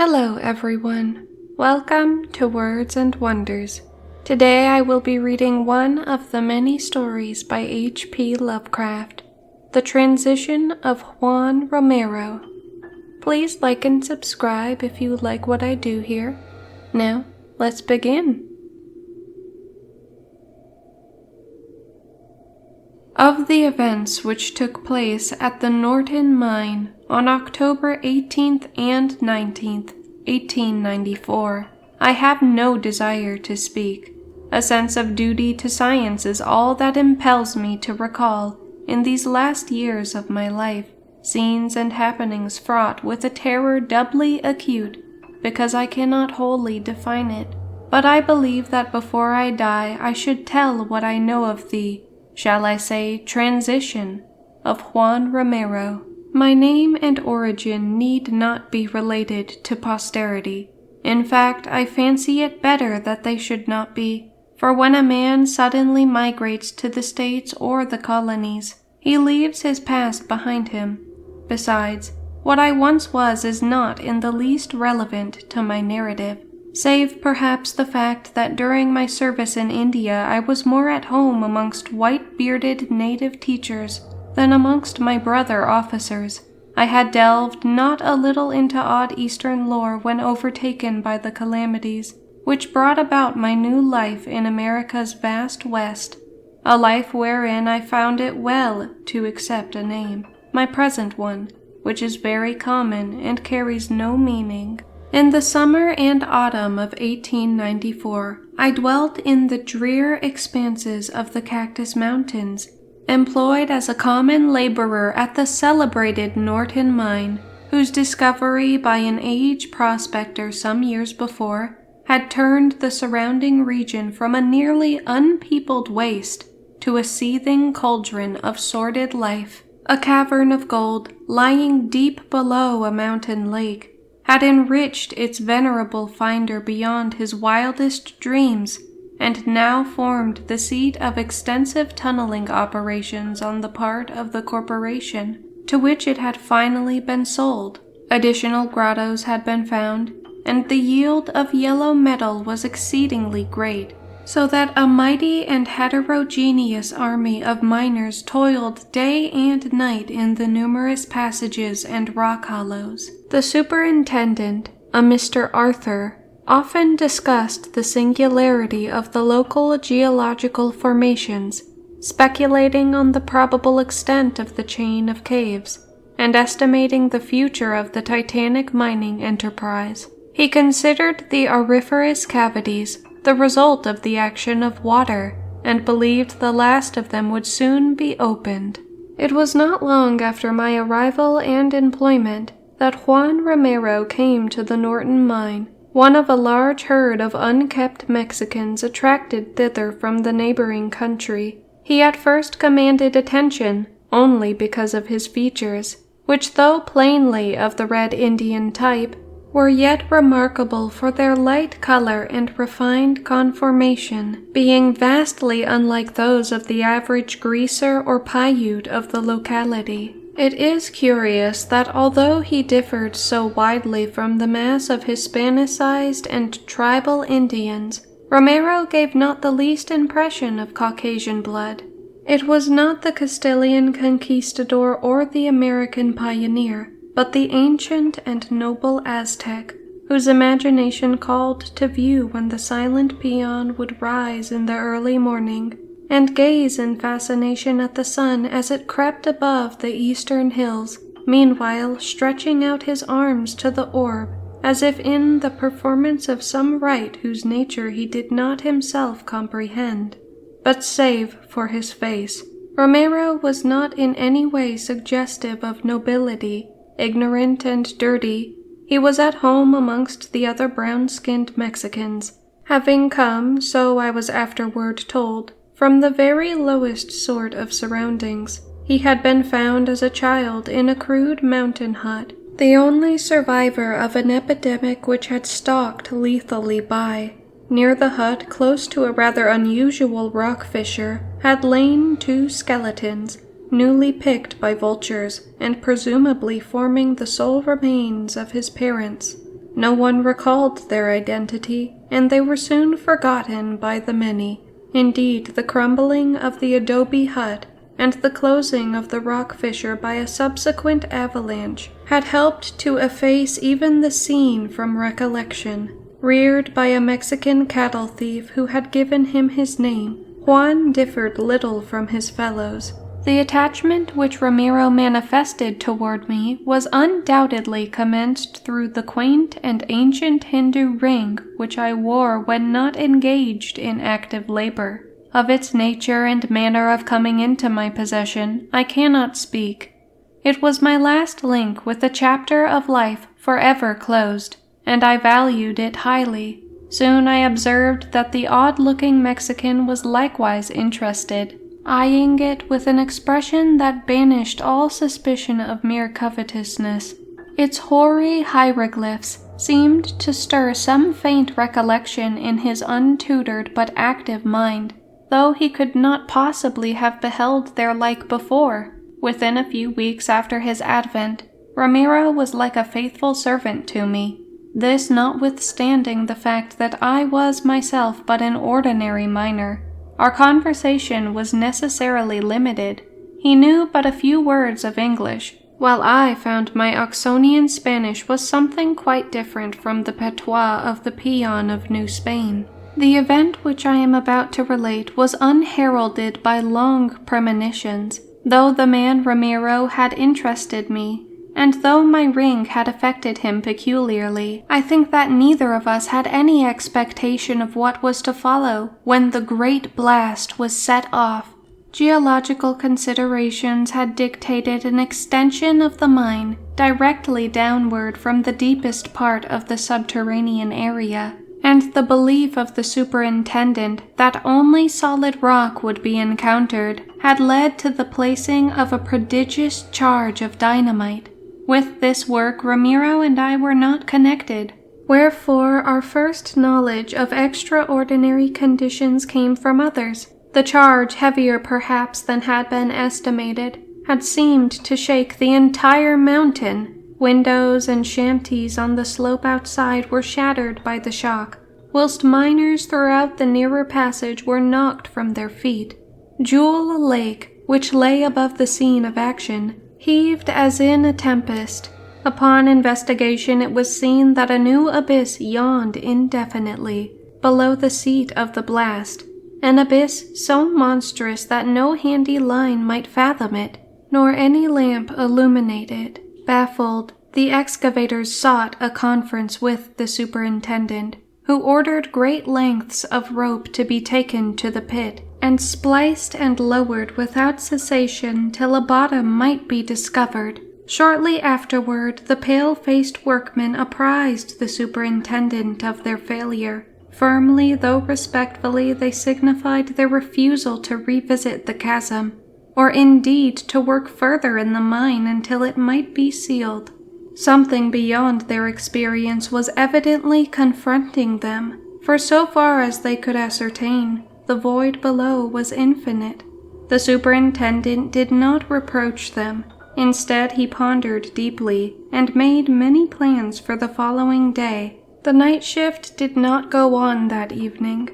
Hello everyone, welcome to Words and Wonders. Today I will be reading one of the many stories by H.P. Lovecraft, The Transition of Juan Romero. Please like and subscribe if you like what I do here. Now, let's begin. Of the events which took place at the Norton Mine on October 18th and 19th, 1894, I have no desire to speak. A sense of duty to science is all that impels me to recall, in these last years of my life, scenes and happenings fraught with a terror doubly acute, because I cannot wholly define it. But I believe that before I die I should tell what I know of the, shall I say, transition of Juan Romero. My name and origin need not be related to posterity. In fact, I fancy it better that they should not be, for when a man suddenly migrates to the States or the colonies, he leaves his past behind him. Besides, what I once was is not in the least relevant to my narrative, save perhaps the fact that during my service in India I was more at home amongst white-bearded native teachers than amongst my brother officers. I had delved not a little into odd Eastern lore when overtaken by the calamities which brought about my new life in America's vast West, a life wherein I found it well to accept a name, my present one, which is very common and carries no meaning. In the summer and autumn of 1894, I dwelt in the drear expanses of the Cactus Mountains, employed as a common laborer at the celebrated Norton Mine, whose discovery by an age prospector some years before had turned the surrounding region from a nearly unpeopled waste to a seething cauldron of sordid life. A cavern of gold, lying deep below a mountain lake, had enriched its venerable finder beyond his wildest dreams, and now formed the seat of extensive tunneling operations on the part of the corporation, to which it had finally been sold. Additional grottos had been found, and the yield of yellow metal was exceedingly great, so that a mighty and heterogeneous army of miners toiled day and night in the numerous passages and rock hollows. The superintendent, a Mr. Arthur, often discussed the singularity of the local geological formations, speculating on the probable extent of the chain of caves, and estimating the future of the titanic mining enterprise. He considered the auriferous cavities the result of the action of water, and believed the last of them would soon be opened. It was not long after my arrival and employment that Juan Romero came to the Norton Mine, one of a large herd of unkept Mexicans attracted thither from the neighboring country. He at first commanded attention only because of his features, which though plainly of the red Indian type, were yet remarkable for their light color and refined conformation, being vastly unlike those of the average greaser or Paiute of the locality. It is curious that although he differed so widely from the mass of Hispanicized and tribal Indians, Romero gave not the least impression of Caucasian blood. It was not the Castilian conquistador or the American pioneer, but the ancient and noble Aztec, whose imagination called to view when the silent peon would rise in the early morning, and gaze in fascination at the sun as it crept above the eastern hills, meanwhile stretching out his arms to the orb, as if in the performance of some rite whose nature he did not himself comprehend. But save for his face, Romero was not in any way suggestive of nobility. Ignorant and dirty, he was at home amongst the other brown-skinned Mexicans, having come, so I was afterward told, from the very lowest sort of surroundings. He had been found as a child in a crude mountain hut, the only survivor of an epidemic which had stalked lethally by. Near the hut, close to a rather unusual rock fissure, had lain 2 skeletons, newly picked by vultures, and presumably forming the sole remains of his parents. No one recalled their identity, and they were soon forgotten by the many. Indeed, the crumbling of the adobe hut and the closing of the rock fissure by a subsequent avalanche had helped to efface even the scene from recollection. Reared by a Mexican cattle thief who had given him his name, Juan differed little from his fellows. The attachment which Romero manifested toward me was undoubtedly commenced through the quaint and ancient Hindu ring which I wore when not engaged in active labor. Of its nature and manner of coming into my possession, I cannot speak. It was my last link with the chapter of life forever closed, and I valued it highly. Soon I observed that the odd-looking Mexican was likewise interested, eyeing it with an expression that banished all suspicion of mere covetousness. Its hoary hieroglyphs seemed to stir some faint recollection in his untutored but active mind, though he could not possibly have beheld their like before. Within a few weeks after his advent, Romero was like a faithful servant to me. This notwithstanding the fact that I was myself but an ordinary miner. Our conversation was necessarily limited. He knew but a few words of English, while I found my Oxonian Spanish was something quite different from the patois of the peon of New Spain. The event which I am about to relate was unheralded by long premonitions, though the man Romero had interested me, and though my ring had affected him peculiarly. I think that neither of us had any expectation of what was to follow when the great blast was set off. Geological considerations had dictated an extension of the mine directly downward from the deepest part of the subterranean area, and the belief of the superintendent that only solid rock would be encountered had led to the placing of a prodigious charge of dynamite. With this work Romero and I were not connected, wherefore our first knowledge of extraordinary conditions came from others. The charge, heavier perhaps than had been estimated, had seemed to shake the entire mountain. Windows and shanties on the slope outside were shattered by the shock, whilst miners throughout the nearer passage were knocked from their feet. Jewel Lake, which lay above the scene of action, heaved as in a tempest. Upon investigation it was seen that a new abyss yawned indefinitely below the seat of the blast, an abyss so monstrous that no handy line might fathom it, nor any lamp illuminate it. Baffled, the excavators sought a conference with the superintendent, who ordered great lengths of rope to be taken to the pit, and spliced and lowered without cessation till a bottom might be discovered. Shortly afterward, the pale-faced workmen apprised the superintendent of their failure. Firmly, though respectfully, they signified their refusal to revisit the chasm, or indeed to work further in the mine until it might be sealed. Something beyond their experience was evidently confronting them, for so far as they could ascertain, the void below was infinite. The superintendent did not reproach them. Instead, he pondered deeply and made many plans for the following day. The night shift did not go on that evening.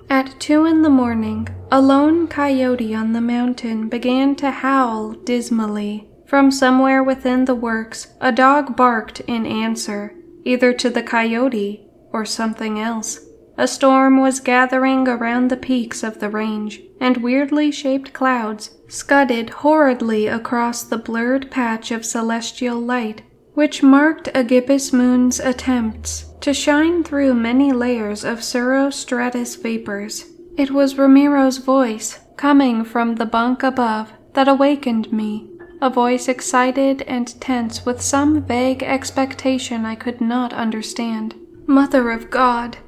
At 2 a.m, a lone coyote on the mountain began to howl dismally. From somewhere within the works, a dog barked in answer, either to the coyote or something else. A storm was gathering around the peaks of the range, and weirdly shaped clouds scudded horridly across the blurred patch of celestial light, which marked a gibbous moon's attempts to shine through many layers of cirrostratus vapors. It was Romero's voice, coming from the bunk above, that awakened me, a voice excited and tense with some vague expectation I could not understand. Mother of God!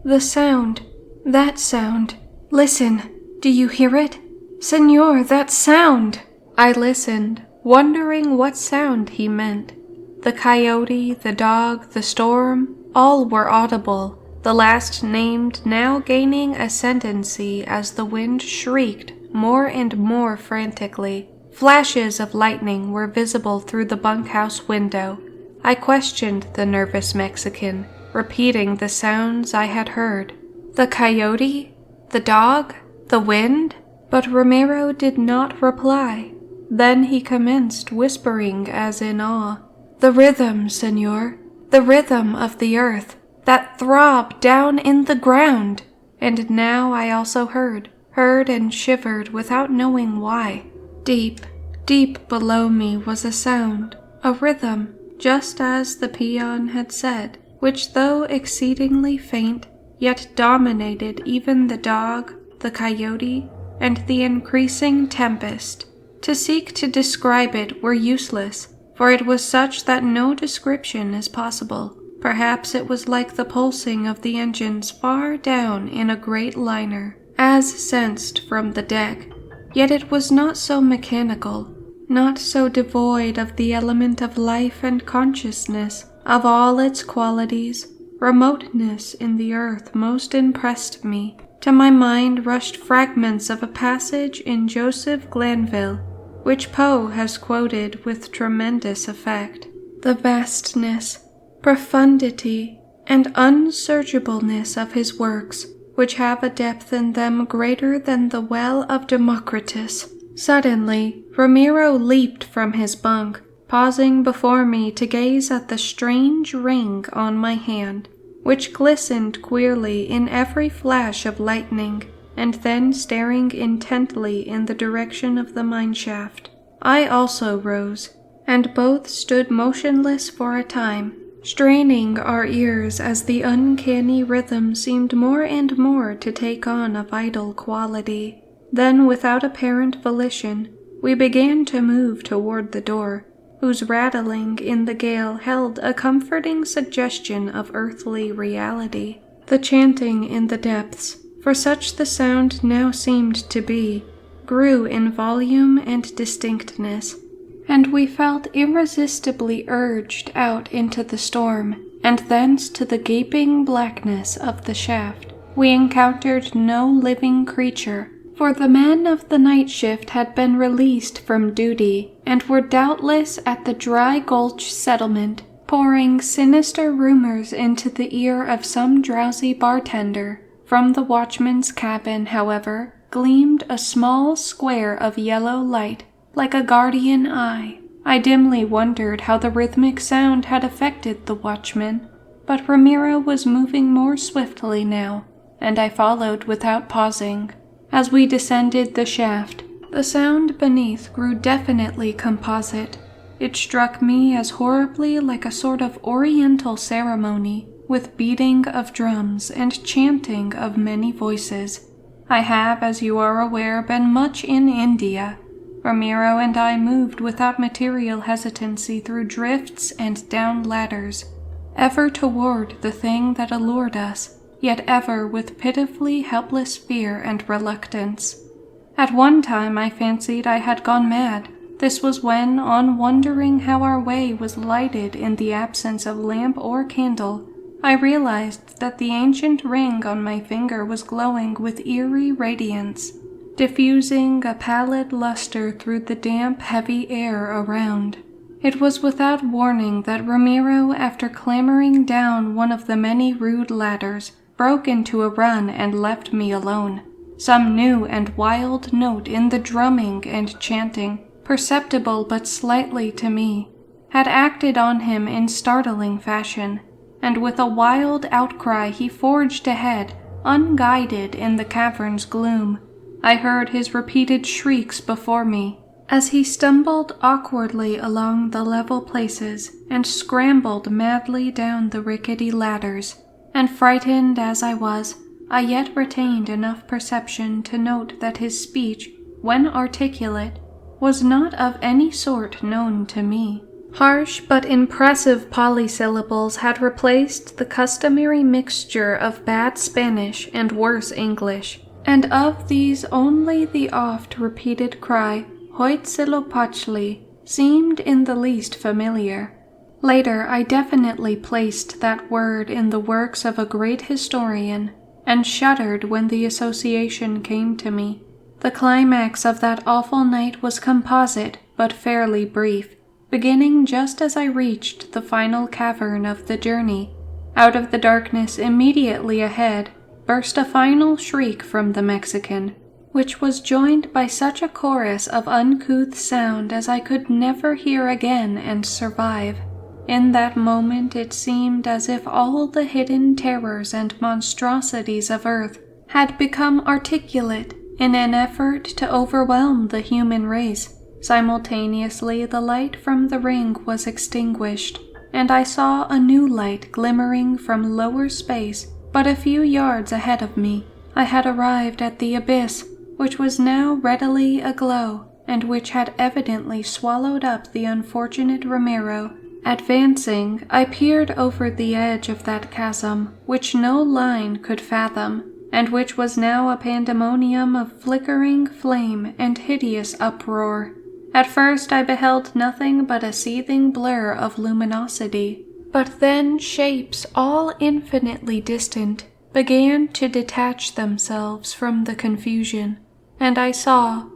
The sound! That sound! Listen! Do you hear it? Senor, that sound! I listened, wondering what sound he meant. The coyote, the dog, the storm, all were audible, the last named now gaining ascendancy as the wind shrieked more and more frantically. Flashes of lightning were visible through the bunkhouse window. I questioned the nervous Mexican, repeating the sounds I had heard. The coyote? The dog? The wind? But Romero did not reply. Then he commenced whispering as in awe. The rhythm, senor, the rhythm of the earth, that throb down in the ground. And now I also heard and shivered without knowing why. Deep, deep below me was a sound, a rhythm, just as the peon had said, which though exceedingly faint, yet dominated even the dog, the coyote, and the increasing tempest. To seek to describe it were useless, for it was such that no description is possible. Perhaps it was like the pulsing of the engines far down in a great liner, as sensed from the deck. Yet it was not so mechanical, not so devoid of the element of life and consciousness, of all its qualities. Remoteness in the earth most impressed me. To my mind rushed fragments of a passage in Joseph Glanville, which Poe has quoted with tremendous effect. The vastness, profundity, and unsearchableness of his works, which have a depth in them greater than the well of Democritus. Suddenly, Romero leaped from his bunk, pausing before me to gaze at the strange ring on my hand, which glistened queerly in every flash of lightning, and then staring intently in the direction of the mineshaft. I also rose, and both stood motionless for a time, straining our ears as the uncanny rhythm seemed more and more to take on a vital quality. Then, without apparent volition, we began to move toward the door, whose rattling in the gale held a comforting suggestion of earthly reality. The chanting in the depths, for such the sound now seemed to be, grew in volume and distinctness, and we felt irresistibly urged out into the storm, and thence to the gaping blackness of the shaft. We encountered no living creature, for the men of the night shift had been released from duty, and were doubtless at the Dry Gulch settlement, pouring sinister rumors into the ear of some drowsy bartender. From the watchman's cabin, however, gleamed a small square of yellow light, like a guardian eye. I dimly wondered how the rhythmic sound had affected the watchman, but Romero was moving more swiftly now, and I followed without pausing. As we descended the shaft, the sound beneath grew definitely composite. It struck me as horribly like a sort of oriental ceremony, with beating of drums and chanting of many voices. I have, as you are aware, been much in India. Romero and I moved without material hesitancy through drifts and down ladders, ever toward the thing that allured us, yet ever with pitifully helpless fear and reluctance. At one time I fancied I had gone mad. This was when, on wondering how our way was lighted in the absence of lamp or candle, I realized that the ancient ring on my finger was glowing with eerie radiance, diffusing a pallid luster through the damp, heavy air around. It was without warning that Romero, after clambering down one of the many rude ladders, broke into a run and left me alone. Some new and wild note in the drumming and chanting, perceptible but slightly to me, had acted on him in startling fashion, and with a wild outcry he forged ahead, unguided in the cavern's gloom. I heard his repeated shrieks before me, as he stumbled awkwardly along the level places and scrambled madly down the rickety ladders, and frightened as I was, I yet retained enough perception to note that his speech, when articulate, was not of any sort known to me. Harsh but impressive polysyllables had replaced the customary mixture of bad Spanish and worse English, and of these only the oft-repeated cry, Huitzilopochtli, seemed in the least familiar. Later I definitely placed that word in the works of a great historian, and shuddered when the association came to me. The climax of that awful night was composite but fairly brief. beginning just as I reached the final cavern of the journey. Out of the darkness immediately ahead burst a final shriek from the Mexican, which was joined by such a chorus of uncouth sound as I could never hear again and survive. In that moment it seemed as if all the hidden terrors and monstrosities of earth had become articulate in an effort to overwhelm the human race. Simultaneously the light from the ring was extinguished, and I saw a new light glimmering from lower space but a few yards ahead of me. I had arrived at the abyss, which was now readily aglow, and which had evidently swallowed up the unfortunate Romero. Advancing, I peered over the edge of that chasm, which no line could fathom, and which was now a pandemonium of flickering flame and hideous uproar. At first I beheld nothing but a seething blur of luminosity, but then shapes all infinitely distant began to detach themselves from the confusion, and I saw,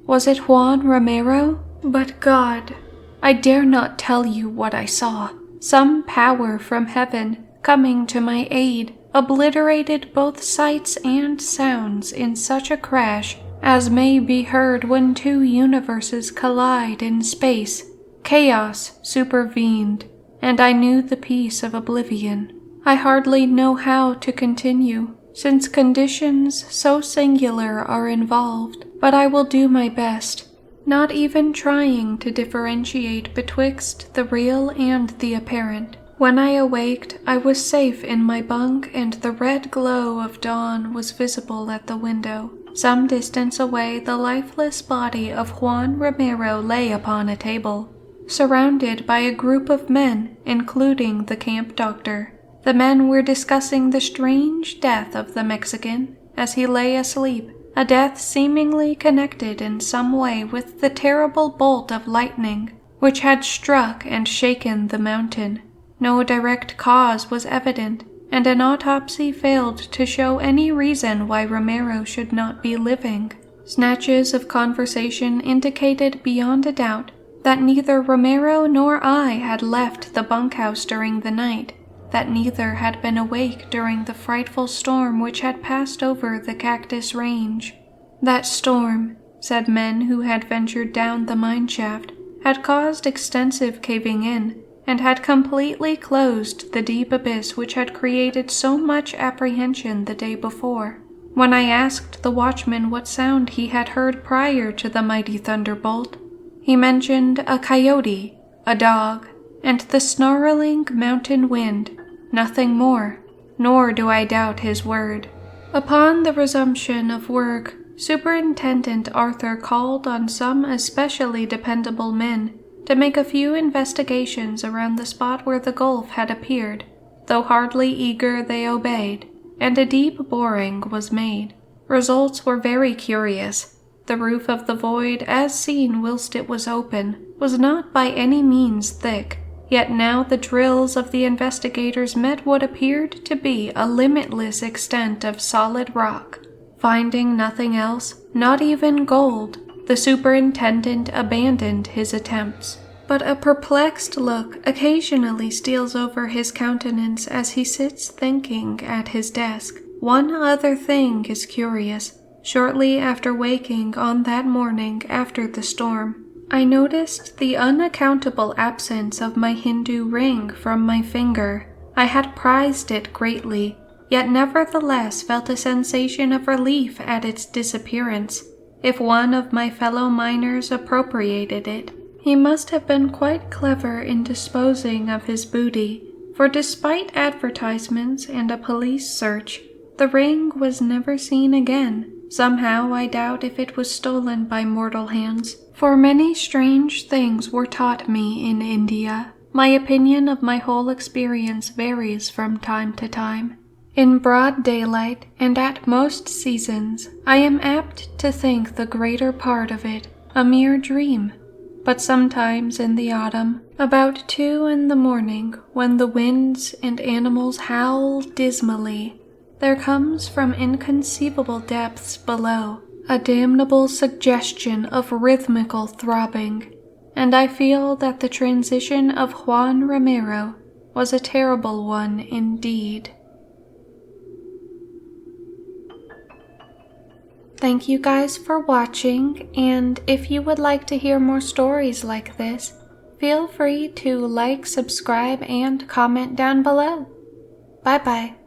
was it Juan Romero? But God, I dare not tell you what I saw. Some power from heaven, coming to my aid, obliterated both sights and sounds in such a crash as may be heard when two universes collide in space. Chaos supervened, and I knew the peace of oblivion. I hardly know how to continue, since conditions so singular are involved, but I will do my best, not even trying to differentiate betwixt the real and the apparent. When I awaked, I was safe in my bunk, and the red glow of dawn was visible at the window. Some distance away, the lifeless body of Juan Romero lay upon a table, surrounded by a group of men, including the camp doctor. The men were discussing the strange death of the Mexican as he lay asleep, a death seemingly connected in some way with the terrible bolt of lightning which had struck and shaken the mountain. No direct cause was evident, and an autopsy failed to show any reason why Romero should not be living. Snatches of conversation indicated beyond a doubt that neither Romero nor I had left the bunkhouse during the night, that neither had been awake during the frightful storm which had passed over the Cactus Range. That storm, said men who had ventured down the mine shaft, had caused extensive caving in, and had completely closed the deep abyss which had created so much apprehension the day before. When I asked the watchman what sound he had heard prior to the mighty thunderbolt, he mentioned a coyote, a dog, and the snarling mountain wind, nothing more, nor do I doubt his word. Upon the resumption of work, Superintendent Arthur called on some especially dependable men to make a few investigations around the spot where the gulf had appeared. Though hardly eager, they obeyed, and a deep boring was made. Results were very curious. The roof of the void, as seen whilst it was open, was not by any means thick, yet now the drills of the investigators met what appeared to be a limitless extent of solid rock. Finding nothing else, not even gold, the superintendent abandoned his attempts, but a perplexed look occasionally steals over his countenance as he sits thinking at his desk. One other thing is curious. Shortly after waking on that morning after the storm, I noticed the unaccountable absence of my Hindu ring from my finger. I had prized it greatly, yet nevertheless felt a sensation of relief at its disappearance. If one of my fellow miners appropriated it, he must have been quite clever in disposing of his booty, for despite advertisements and a police search, the ring was never seen again. Somehow I doubt if it was stolen by mortal hands, for many strange things were taught me in India. My opinion of my whole experience varies from time to time. In broad daylight, and at most seasons, I am apt to think the greater part of it a mere dream. But sometimes in the autumn, about 2 a.m, when the winds and animals howl dismally, there comes from inconceivable depths below a damnable suggestion of rhythmical throbbing, and I feel that the transition of Juan Romero was a terrible one indeed. Thank you guys for watching, and if you would like to hear more stories like this, feel free to like, subscribe, and comment down below. Bye bye.